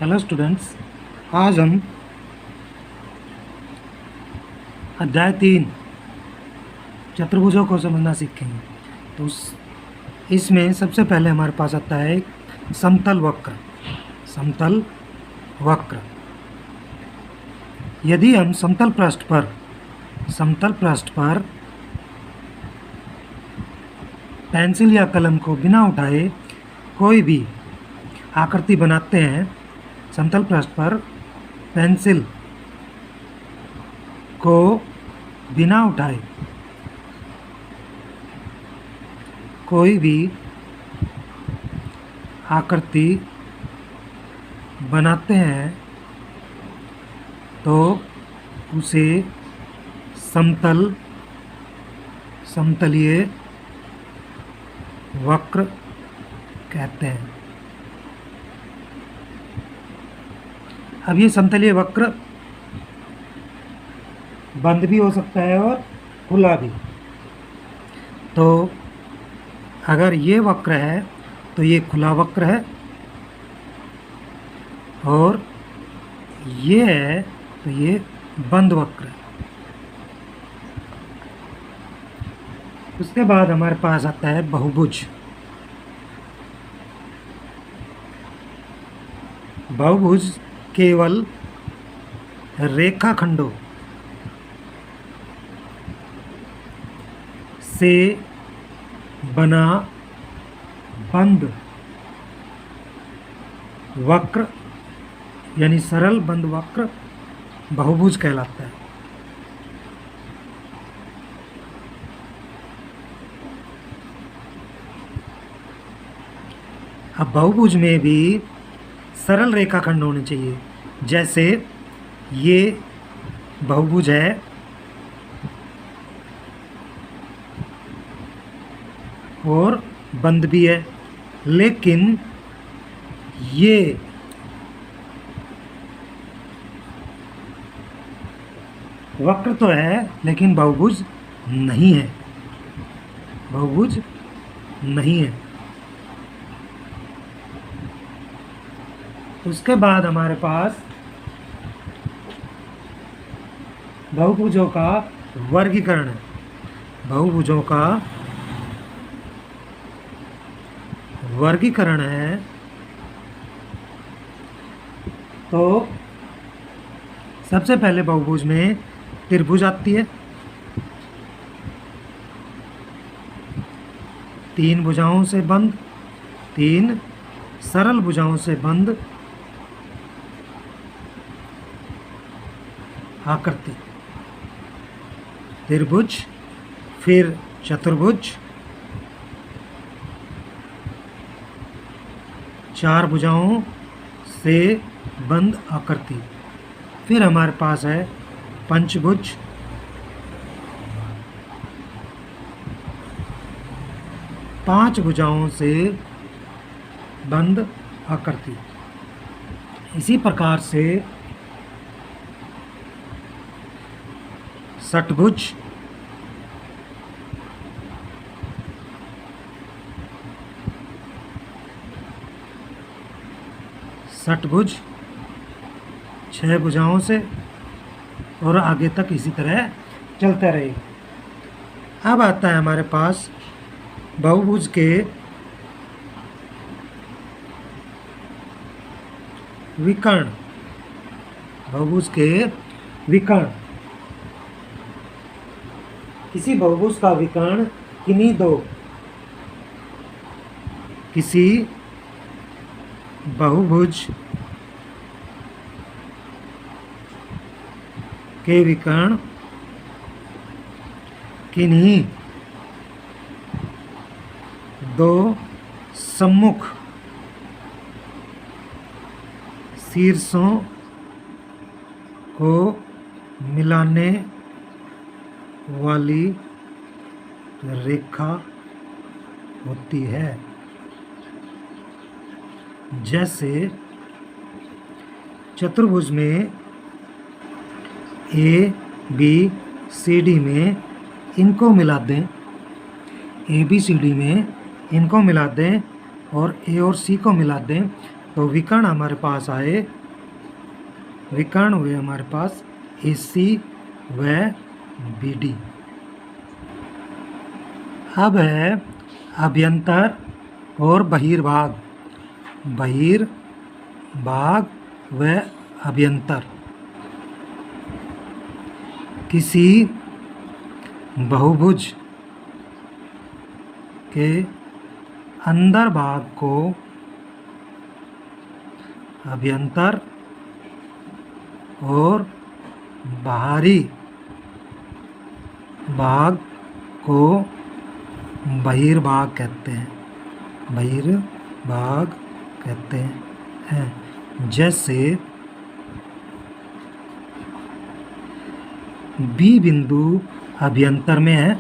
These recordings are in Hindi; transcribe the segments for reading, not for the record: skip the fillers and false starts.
हेलो स्टूडेंट्स, आज हम अध्याय 3 चतुर्भुजों को समझना सीखेंगे। तो इसमें सबसे पहले हमारे पास आता है एक समतल वक्र। समतल वक्र, यदि हम समतल पृष्ठ पर पेंसिल या कलम को बिना उठाए कोई भी आकृति बनाते हैं, समतल पृष्ठ पर पेंसिल को बिना उठाए कोई भी आकृति बनाते हैं तो उसे समतलीय वक्र कहते हैं। अब ये समतलीय वक्र बंद भी हो सकता है और खुला भी। तो अगर ये वक्र है तो ये खुला वक्र है, और ये है तो ये बंद वक्र है। उसके बाद हमारे पास आता है बहुभुज। बहुभुज केवल रेखाखंडों से बना बंद वक्र यानी सरल बंद वक्र बहुभुज कहलाता है। अब बहुभुज में भी सरल रेखाखंड होने चाहिए। जैसे ये बहुभुज है, और बंद भी है, लेकिन ये वक्र तो है लेकिन बहुभुज नहीं है। बहुभुज नहीं है। उसके बाद हमारे पास बहुभुजों का वर्गीकरण है। बहुभुजों का वर्गीकरण है तो सबसे पहले बहुभुज में त्रिभुज आती है। 3 भुजाओं से बंद, 3 सरल भुजाओं से बंद आकृति, त्रिभुज, फिर चतुर्भुज, 4 भुजाओं से बंद आकृति, फिर हमारे पास है पंचभुज, 5 भुजाओं से बंद आकृति। इसी प्रकार से षटभुज, 6 भुजाओं से, और आगे तक इसी तरह चलता रहेगा। अब आता है हमारे पास बहुभुज के विकर्ण। बहुभुज के विकर्ण, किसी बहुभुज का विकर्ण किन्हीं दो, किसी बहुभुज के विकर्ण किन्हीं दो सम्मुख शीर्षों को मिलाने वाली रेखा होती है। जैसे चतुर्भुज में ए बी सी डी में इनको मिला दें, ए बी सी डी में इनको मिला दें और ए और सी को मिला दें तो विकर्ण हमारे पास आए, विकर्ण हुए हमारे पास AC व BD। अब है अभ्यंतर और बहिर्भाग, बहिर्भाग व अभ्यंतर। किसी बहुभुज के अंदर भाग को अभ्यंतर और बाहरी भाग को बहिर्भाग कहते हैं, बहिर्भाग कहते हैं। जैसे B बिंदु अभ्यंतर में है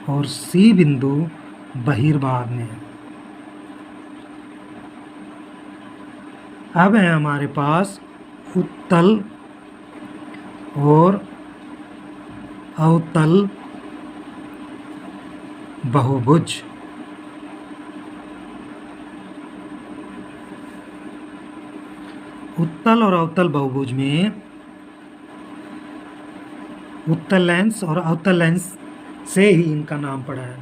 और C बिंदु बहिर्भाग में है। अब है हमारे पास उत्तल और अवतल बहुभुज। उत्तल और अवतल बहुभुज में उत्तल लेंस और अवतल लेंस से ही इनका नाम पड़ा है।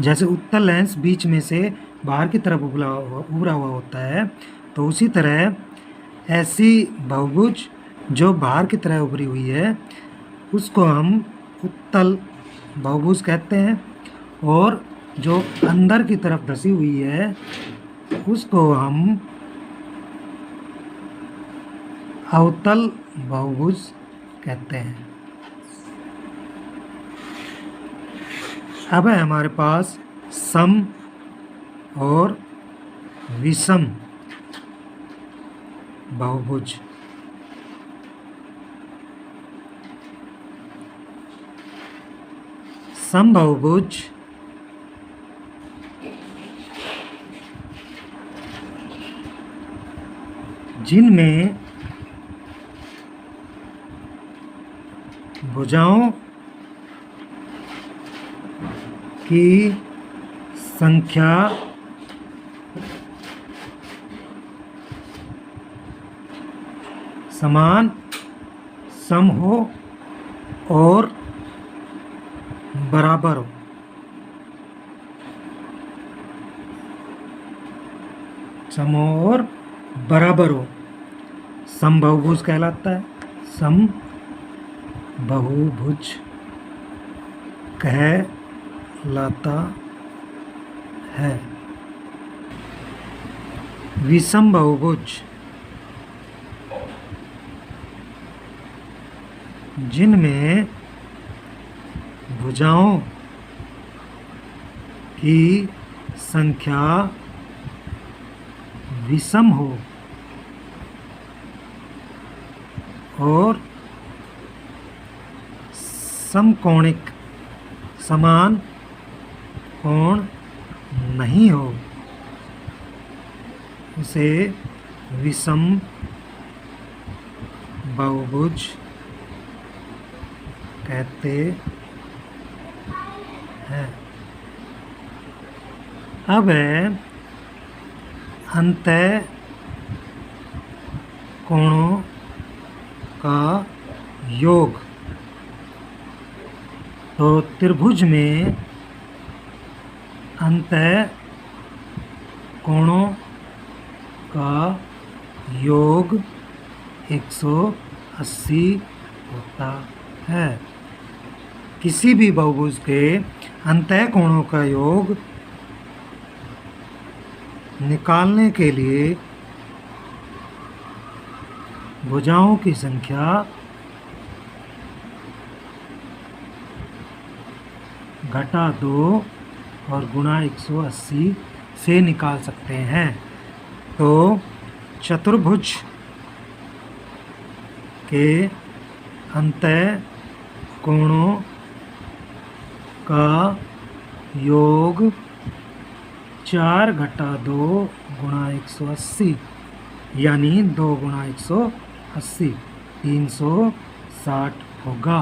जैसे उत्तल लेंस बीच में से बाहर की तरफ उभरा हुआ होता है, तो उसी तरह ऐसी बहुभुज जो बाहर की तरह उभरी हुई है उसको हम उत्तल बहुभुज कहते हैं, और जो अंदर की तरफ धसी हुई है उसको हम अवतल बहुभुज कहते हैं। अब है हमारे पास सम और विषम बहुभुज। सम बहुभुज जिनमें भुजाओं की संख्या समान, सम हो और बराबर हो। सम और बराबर हो सम बहुभुज कहलाता है। सम बहुभुज कहलाता है। विषम बहुभुज जिनमें भुजाओं की संख्या विषम हो और समकोणिक, समान कोण नहीं हो, उसे विषम बहुभुज कहते हैं। अब है अंतः कोणों का योग। तो त्रिभुज में अंतः कोणों का योग 180 होता है। किसी भी बहुभुज के अंतः कोणों का योग निकालने के लिए भुजाओं की संख्या घटा 2 और गुणा 180 से निकाल सकते हैं। तो चतुर्भुज के अंतः कोणों का योग 4 घटा 2 गुणा 180 यानी 2 गुणा 180 360 होगा।